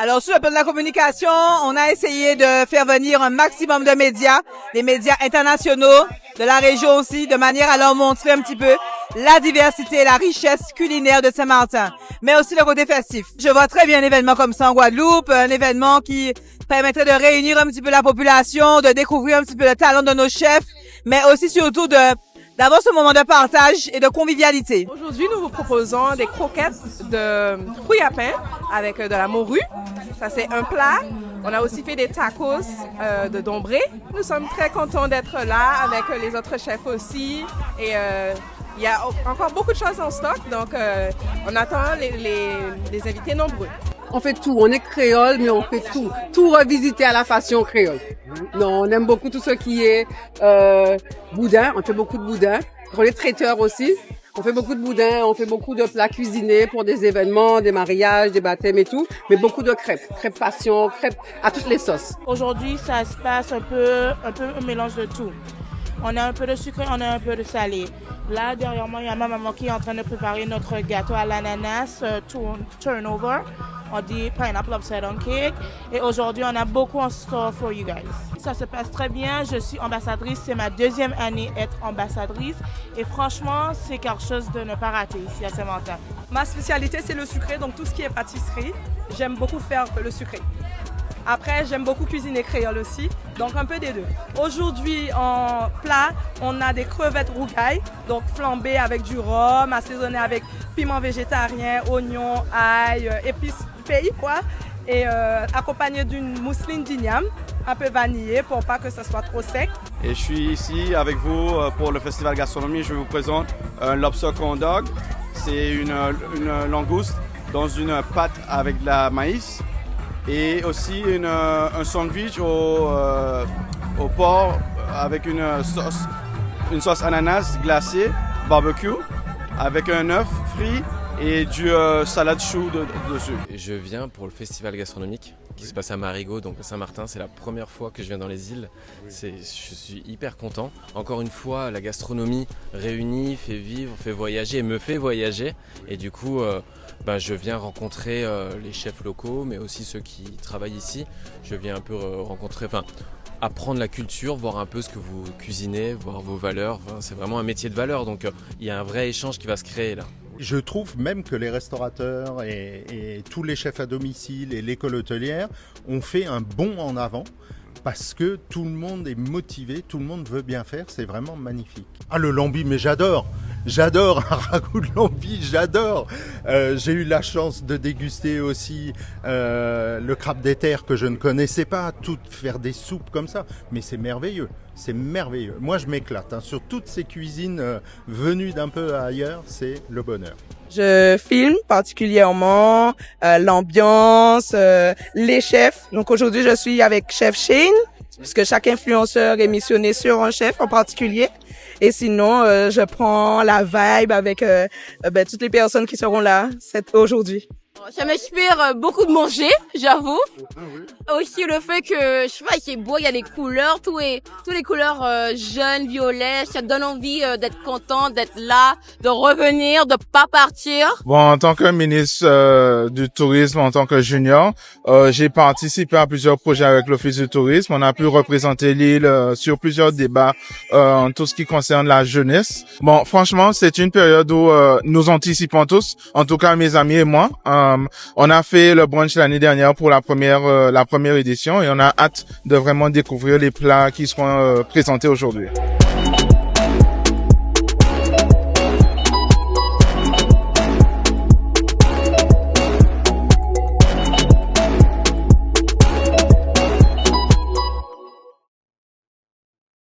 Alors, sur le plan de la communication, on a essayé de faire venir un maximum de médias, des médias internationaux, de la région aussi, de manière à leur montrer un petit peu la diversité et la richesse culinaire de Saint-Martin, mais aussi le côté festif. Je vois très bien un événement comme ça en Guadeloupe, un événement qui permettrait de réunir un petit peu la population, de découvrir un petit peu le talent de nos chefs, mais aussi surtout d'avoir ce moment de partage et de convivialité. Aujourd'hui, nous vous proposons des croquettes de fruits à pain avec de la morue. Ça, c'est un plat. On a aussi fait des tacos de Dombré. Nous sommes très contents d'être là avec les autres chefs aussi. Et il y a encore beaucoup de choses en stock, donc on attend les invités nombreux. On fait tout, on est créole, mais on fait tout. Tout revisité à la façon créole. Non, on aime beaucoup tout ce qui est boudin, on fait beaucoup de boudin. On est traiteur aussi. On fait beaucoup de boudin, on fait beaucoup de plats cuisinés pour des événements, des mariages, des baptêmes et tout, mais beaucoup de crêpes. Crêpes passion, crêpes à toutes les sauces. Aujourd'hui, ça se passe un peu un mélange de tout. On a un peu de sucré, on a un peu de salé. Là, derrière moi, il y a ma maman qui est en train de préparer notre gâteau à l'ananas, turnover. On dit pineapple upside down cake. Et aujourd'hui, on a beaucoup en store for you guys. Ça se passe très bien. Je suis ambassadrice. C'est ma deuxième année être ambassadrice. Et franchement, c'est quelque chose de ne pas rater ici à Saint-Martin. Ma spécialité, c'est le sucré, donc tout ce qui est pâtisserie. J'aime beaucoup faire le sucré. Après, j'aime beaucoup cuisiner créole aussi, donc un peu des deux. Aujourd'hui, en plat, on a des crevettes rougail, donc flambées avec du rhum, assaisonnées avec piment végétarien, oignon, ail, épices du pays, quoi. Et accompagné d'une mousseline d'igname, un peu vanillée pour pas que ce soit trop sec. Et je suis ici avec vous pour le festival gastronomie. Je vous présente un lobster corn dog. C'est une langouste dans une pâte avec de la maïs. Et aussi un sandwich au porc avec une sauce ananas glacée, barbecue, avec un œuf frit et du salade chou dessus. Je viens pour le festival gastronomique qui se passe à Marigot, donc à Saint-Martin. C'est la première fois que je viens dans les îles. Je suis hyper content. Encore une fois, la gastronomie réunit, fait vivre, fait voyager et me fait voyager. Et du coup, je viens rencontrer les chefs locaux, mais aussi ceux qui travaillent ici. Je viens un peu apprendre la culture, voir un peu ce que vous cuisinez, voir vos valeurs. C'est vraiment un métier de valeur, donc il y a un vrai échange qui va se créer là. Je trouve même que les restaurateurs et tous les chefs à domicile et l'école hôtelière ont fait un bond en avant parce que tout le monde est motivé, tout le monde veut bien faire, c'est vraiment magnifique. Ah, le lambi, mais j'adore un ragoût de lambi, j'adore. J'ai eu la chance de déguster aussi le crabe des terres que je ne connaissais pas, faire des soupes comme ça, mais c'est merveilleux. C'est merveilleux. Moi, je m'éclate sur toutes ces cuisines venues d'un peu ailleurs, c'est le bonheur. Je filme particulièrement l'ambiance, les chefs. Donc aujourd'hui, je suis avec Chef Shane, puisque chaque influenceur est missionné sur un chef en particulier. Et sinon, je prends la vibe avec toutes les personnes qui seront là aujourd'hui. Ça m'inspire beaucoup de manger, j'avoue. Aussi le fait que, je sais pas, c'est beau, il y a des couleurs, toutes les couleurs jaunes, violets, ça donne envie d'être content, d'être là, de revenir, de pas partir. Bon, en tant que ministre du tourisme, en tant que junior, j'ai participé à plusieurs projets avec l'Office du tourisme. On a pu représenter l'île sur plusieurs débats en tout ce qui concerne la jeunesse. Bon, franchement, c'est une période où nous anticipons tous, en tout cas mes amis et moi. On a fait le brunch l'année dernière pour la première édition et on a hâte de vraiment découvrir les plats qui seront présentés aujourd'hui.